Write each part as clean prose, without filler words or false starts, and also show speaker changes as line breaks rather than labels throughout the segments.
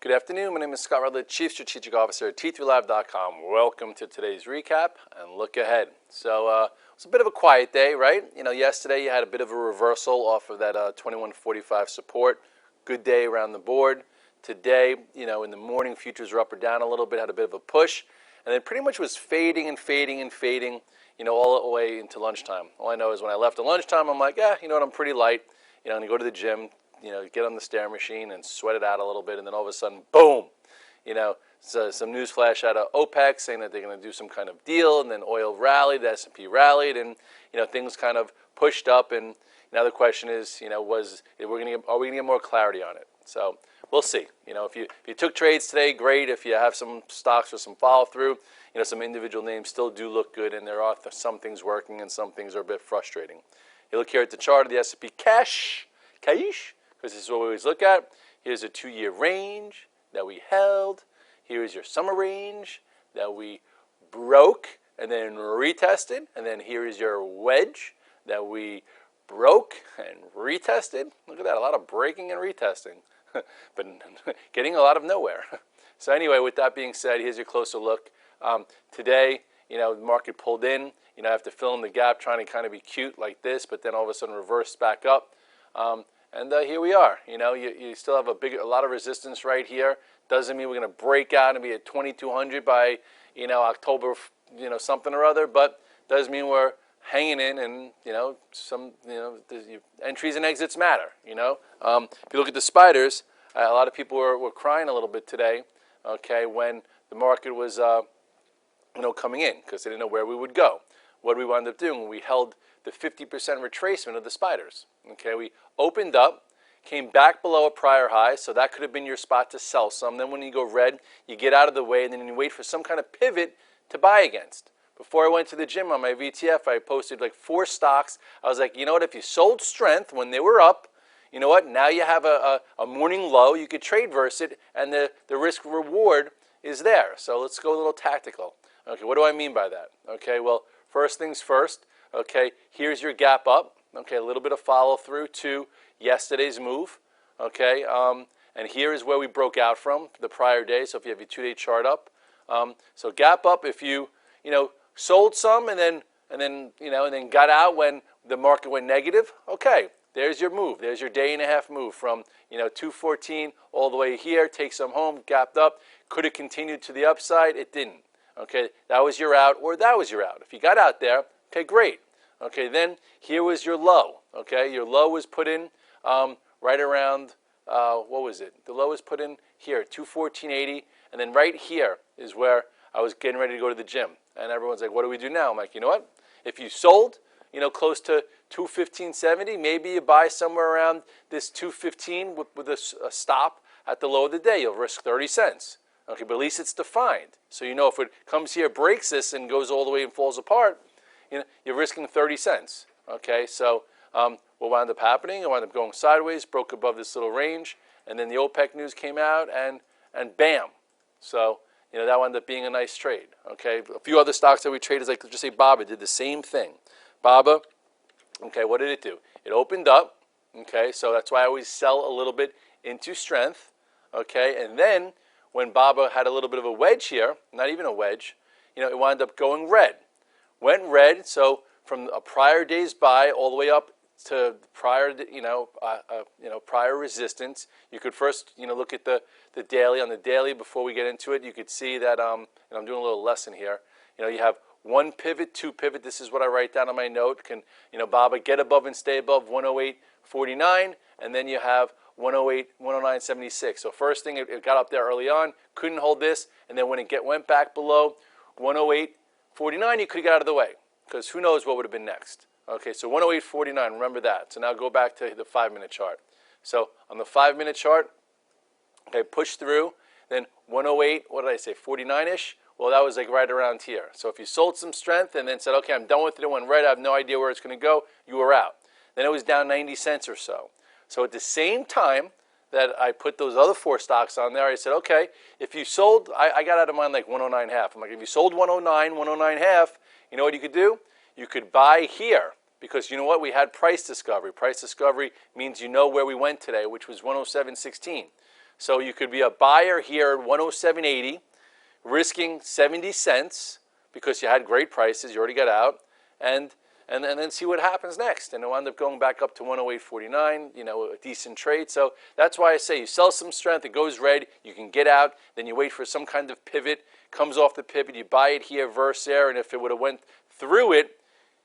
Good afternoon. My name is Scott Redler, Chief Strategic Officer at T3Live.com. Welcome to today's recap and look ahead. So it's a bit of a quiet day, right? Yesterday you had a bit of a reversal off of that 2145 support. Good day around the board. Today, in the morning, futures were up or down a little bit, had a bit of a push, and then pretty much was fading and fading and fading, all the way into lunchtime. All I know is when I left at lunchtime, I'm like, you know what, I'm pretty light. I'm going to go to the gym, get on the stair machine and sweat it out a little bit, and then all of a sudden, boom, so some news flash out of OPEC saying that they're going to do some kind of deal, and then oil rallied, the S&P rallied, and things kind of pushed up. And now the question is, are we going to get more clarity on it? So we'll see. If you took trades today, great. If you have some stocks or some follow through, some individual names still do look good, and there are some things working and some things are a bit frustrating. You look here at the chart of the S&P cash, because this is what we always look at. Here's a 2-year range that we held. Here is your summer range that we broke and then retested. And then here is your wedge that we broke and retested. Look at that, a lot of breaking and retesting, but getting a lot of nowhere. So anyway, with that being said, here's your closer look. Today, the market pulled in. I have to fill in the gap trying to kind of be cute like this, but then all of a sudden reversed back up. And here we are. You still have a lot of resistance right here. Doesn't mean we're going to break out and be at 2,200 by October something or other, but does mean we're hanging in, and the entries and exits matter. If you look at the spiders, a lot of people were crying a little bit today. Okay, when the market was coming in, because they didn't know where we would go. What did we wind up doing? We held the 50% retracement of the spiders. Okay, we opened up, came back below a prior high, so that could have been your spot to sell some. Then when you go red, you get out of the way, and then you wait for some kind of pivot to buy against. Before I went to the gym on my VTF, I posted like 4 stocks. I was like, if you sold strength when they were up, you know what? Now you have a morning low. You could trade versus it, and the risk reward is there. So let's go a little tactical. Okay, what do I mean by that? Okay, well, first things first. Okay, here's your gap up. Okay, a little bit of follow through to yesterday's move. Okay, and here is where we broke out from the prior day. So if you have your 2-day chart up, so gap up. If you sold some and then got out when the market went negative. Okay, there's your move. There's your day and a half move from 214 all the way here. Take some home, gapped up. Could have continued to the upside. It didn't. Okay, that was your out, or that was your out. If you got out there, okay, great. Okay, then here was your low. Okay, your low was put in right around, what was it? The low was put in here, 214.80, and then right here is where I was getting ready to go to the gym. And everyone's like, what do we do now? I'm like, you know what? If you sold, close to 215.70, maybe you buy somewhere around this 215 with a stop at the low of the day. You'll risk 30 cents. Okay, but at least it's defined. So if it comes here, breaks this, and goes all the way and falls apart, you're risking 30 cents. Okay, so what wound up happening? It wound up going sideways, broke above this little range, and then the OPEC news came out, and bam. So that wound up being a nice trade. Okay, a few other stocks that we traded, like just say BABA, did the same thing. BABA, okay, what did it do? It opened up. Okay, so that's why I always sell a little bit into strength. Okay, and then when BABA had a little bit of a wedge here, not even a wedge, it wound up going red. Went red, so from a prior day's buy all the way up to prior, prior resistance. You could first, look at the daily. On the daily, before we get into it, you could see that, and I'm doing a little lesson here. You have 1 pivot, 2 pivot. This is what I write down on my note. Can, BABA get above and stay above 108.49, and then you have 108, 109.76. So first thing, it got up there early on, couldn't hold this, and then when it went back below 108.49, you could get out of the way, because who knows what would have been next. Okay, so 108.49, remember that. So now go back to the 5-minute chart. So on the 5-minute chart, okay, push through, then 108, what did I say, 49-ish? Well, that was like right around here. So if you sold some strength and then said, okay, I'm done with it, it went red, I have no idea where it's going to go, you were out. Then it was down 90 cents or so. So at the same time that I put those other 4 stocks on there, I said, okay, if you sold, I got out of mine like 109.5. I'm like, if you sold 109, 109.5, you know what you could do? You could buy here, because you know what? We had price discovery. Price discovery means you know where we went today, which was 107.16. So you could be a buyer here at 107.80, risking 70 cents because you had great prices, you already got out, and then see what happens next. And it'll end up going back up to 108.49, a decent trade. So that's why I say you sell some strength, it goes red, you can get out, then you wait for some kind of pivot, comes off the pivot, you buy it here versus there, and if it would have went through it,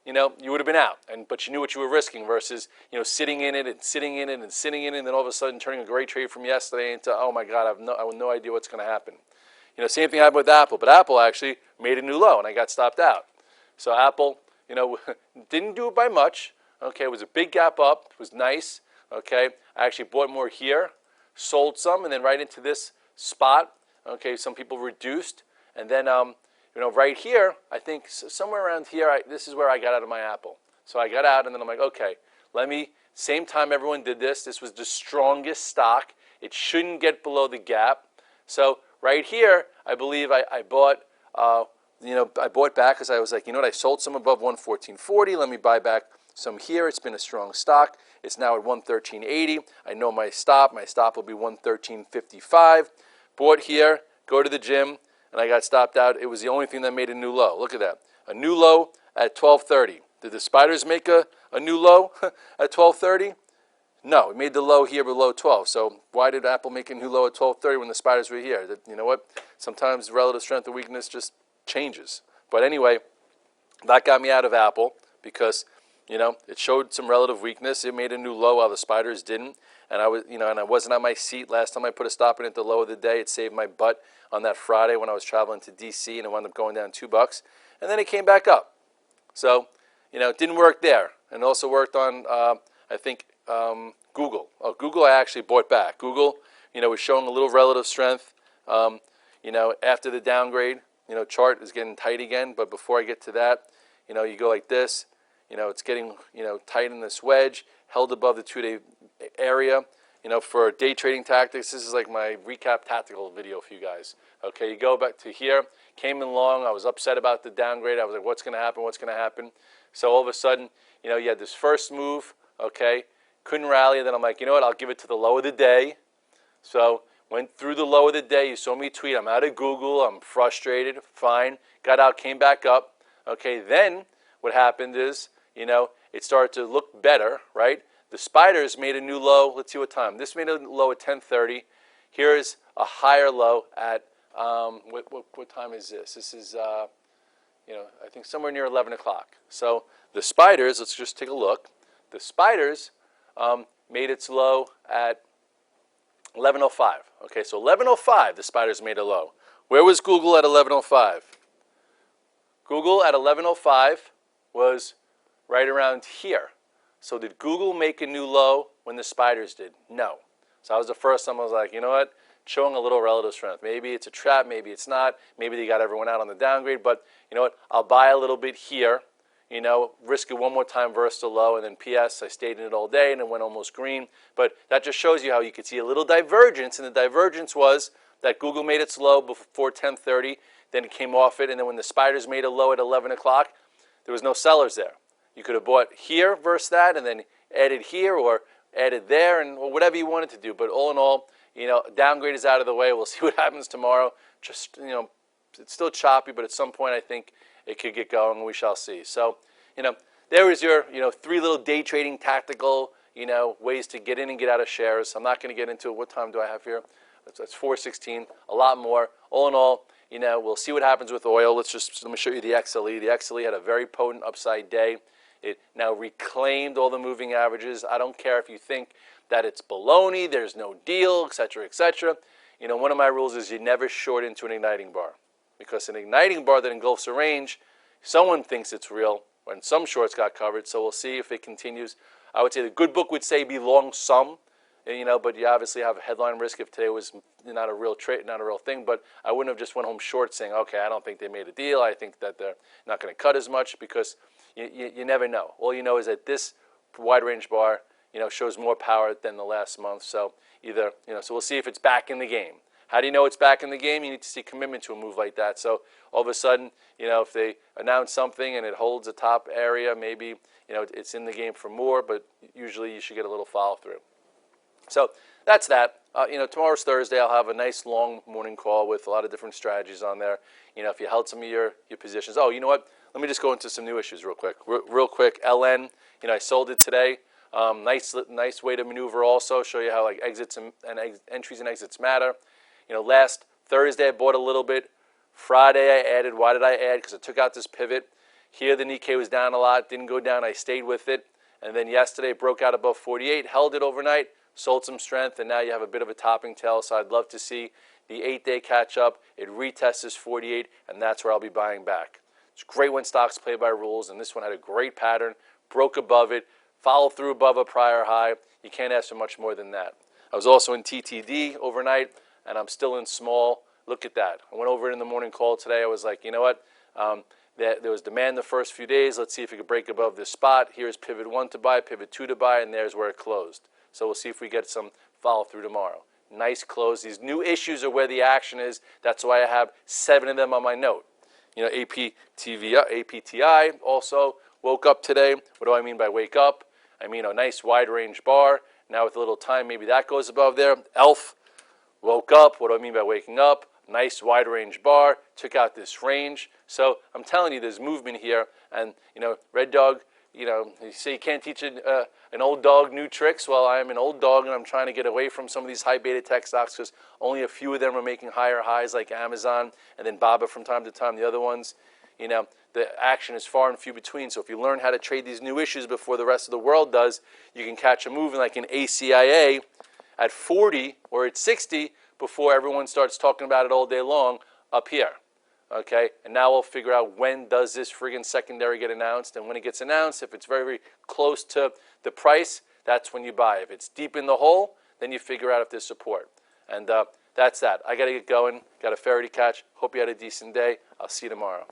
you would have been out. But you knew what you were risking versus, sitting in it and sitting in it and sitting in it, and then all of a sudden turning a great trade from yesterday into, oh my God, I have no idea what's going to happen. Same thing happened with Apple, but Apple actually made a new low, and I got stopped out. So Apple, didn't do it by much. Okay, it was a big gap up. It was nice. Okay, I actually bought more here, sold some, and then right into this spot. Okay, some people reduced, and then right here, I think somewhere around here, this is where I got out of my Apple. So I got out, and then I'm like, okay, same time everyone did this. This was the strongest stock. It shouldn't get below the gap. So right here, I believe I bought. I bought back because I was like, I sold some above 114.40. Let me buy back some here. It's been a strong stock. It's now at 113.80. I know my stop. My stop will be 113.55. Bought here, go to the gym, and I got stopped out. It was the only thing that made a new low. Look at that. A new low at 12.30. Did the spiders make a new low at 12.30? No, it made the low here below 12. So why did Apple make a new low at 12.30 when the spiders were here? You know what? Sometimes relative strength or weakness just changes. But anyway, that got me out of Apple because, it showed some relative weakness. It made a new low while the spiders didn't. And I was, and I wasn't on my seat. Last time I put a stop in at the low of the day, it saved my butt on that Friday when I was traveling to DC, and it wound up going down $2. And then it came back up. So, it didn't work there. And it also worked on, I think, Google. Oh, Google I actually bought back. Google, was showing a little relative strength, after the downgrade. Chart is getting tight again, but before I get to that, you go like this, it's getting, tight in this wedge, held above the 2-day area. For day trading tactics, this is like my recap tactical video for you guys. Okay, you go back to here, came in long, I was upset about the downgrade, I was like, what's going to happen? So all of a sudden, you had this first move, okay, couldn't rally, and then I'm like, you know what, I'll give it to the low of the day. So went through the low of the day. You saw me tweet, I'm out of Google. I'm frustrated. Fine. Got out, came back up. Okay, then what happened is, it started to look better, right? The spiders made a new low. Let's see what time. This made a low at 10:30. Here is a higher low at, what time is this? This is, I think somewhere near 11 o'clock. So the spiders, let's just take a look. The spiders made its low at 11:05. Okay, so 11:05, the spiders made a low. Where was Google at 11:05? Google at 11:05 was right around here. So did Google make a new low when the spiders did? No. So that was the first time I was like, you know what? Showing a little relative strength. Maybe it's a trap, maybe it's not. Maybe they got everyone out on the downgrade. But you know what? I'll buy a little bit here. Risk it one more time versus the low, and then PS, I stayed in it all day, and it went almost green. But that just shows you how you could see a little divergence, and the divergence was that Google made its low before 10:30, then it came off it, and then when the spiders made a low at 11 o'clock, there was no sellers there. You could have bought here versus that, and then added here or added there, or whatever you wanted to do. But all in all, downgrade is out of the way. We'll see what happens tomorrow. Just, it's still choppy, but at some point I think it could get going, and we shall see. So, there was your, 3 little day trading tactical, ways to get in and get out of shares. I'm not going to get into what time do I have here. That's 4:16, a lot more. All in all, we'll see what happens with oil. Let me show you the XLE. The XLE had a very potent upside day. It now reclaimed all the moving averages. I don't care if you think that it's baloney, there's no deal, et cetera, et cetera. One of my rules is you never short into an igniting bar. Because an igniting bar that engulfs a range, someone thinks it's real, and some shorts got covered, so we'll see if it continues. I would say the good book would say be long some, but you obviously have a headline risk if today was not a real trade, not a real thing. But I wouldn't have just went home short saying, okay, I don't think they made a deal. I think that they're not going to cut as much, because you never know. All you know is that this wide range bar, shows more power than the last month. So so we'll see if it's back in the game. How do you know it's back in the game? You need to see commitment to a move like that. So all of a sudden, if they announce something and it holds a top area, maybe, it's in the game for more, but usually you should get a little follow through. So that's that. Tomorrow's Thursday. I'll have a nice long morning call with a lot of different strategies on there. If you held some of your positions. Oh, you know what? Let me just go into some new issues real quick. Real quick, LN. I sold it today. Nice way to maneuver. Also, show you how like exits and entries and exits matter. Last Thursday I bought a little bit. Friday I added. Why did I add? Because I took out this pivot. Here the Nikkei was down a lot. Didn't go down. I stayed with it. And then yesterday it broke out above 48. Held it overnight. Sold some strength, and now you have a bit of a topping tail, so I'd love to see the 8-day catch up. It retests this 48, and that's where I'll be buying back. It's great when stocks play by rules, and this one had a great pattern, broke above it, followed through above a prior high. You can't ask for much more than that. I was also in TTD overnight, and I'm still in small. Look at that. I went over it in the morning call today. I was like, you know what? There was demand the first few days. Let's see if it could break above this spot. Here's pivot 1 to buy, pivot 2 to buy, and there's where it closed. So we'll see if we get some follow through tomorrow. Nice close. These new issues are where the action is. That's why I have 7 of them on my note. APTI also woke up today. What do I mean by wake up? I mean a nice wide range bar. Now with a little time, maybe that goes above there. ELF woke up. What do I mean by waking up? Nice wide range bar. Took out this range. So I'm telling you, there's movement here. And, Red Dog, you say you can't teach an old dog new tricks. Well, I'm an old dog, and I'm trying to get away from some of these high beta tech stocks because only a few of them are making higher highs like Amazon and then Baba from time to time. The other ones, the action is far and few between. So if you learn how to trade these new issues before the rest of the world does, you can catch a move like an ACIA at 40 or at 60 before everyone starts talking about it all day long up here. Okay, and now we'll figure out when does this friggin' secondary get announced, and when it gets announced, if it's very, very close to the price, that's when you buy. If it's deep in the hole, then you figure out if there's support. And that's that. I got to get going. Got a ferry to catch. Hope you had a decent day. I'll see you tomorrow.